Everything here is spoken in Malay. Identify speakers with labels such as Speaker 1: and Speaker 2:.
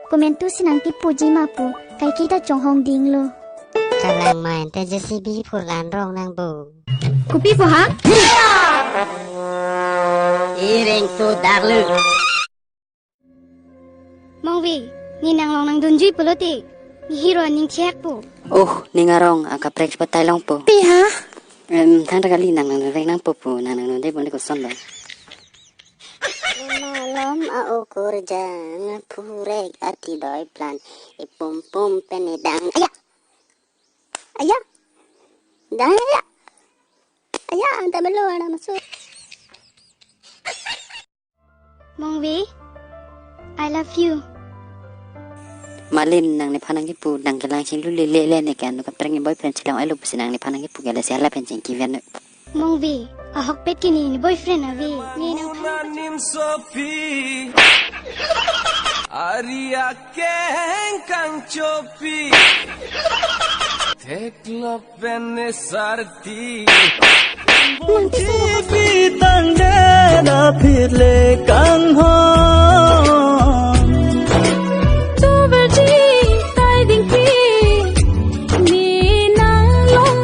Speaker 1: komen tu sinang tipu jimapu, kai kita chong hong ding lo.
Speaker 2: Kalang main te JCB pulan rong nang bu.
Speaker 1: Kupi po ha?
Speaker 2: Iring tu darlu.
Speaker 1: Mongwi, ni nang long nang dunjui peloti. Ni hero ning chek po.
Speaker 3: Oh, ni ngarong angka preks patai long po.
Speaker 1: Pi ha?
Speaker 3: Thang kali nang reng nang po nang dai boleh ko son lo.
Speaker 2: Malam au kurjang purek ati doi plan ipum pum penedang ayah ayah dah ayah ayah anda belum ada masuk.
Speaker 1: Mongwi, I love you.
Speaker 3: Malin nang ni panang ipu nang kelang sing lu le ne kan ka preng boyfriend silang ai lu sinang ni panang ipu gala siala pencing kivian.
Speaker 1: Mongwi, ahok pet kini ni boyfriend avi. Ni nang
Speaker 4: Nanim Sophie Arya kengkang copi Teklo penne sarti Munci tangde na phirle kang ho Tu berji tai ding pi Ni nang long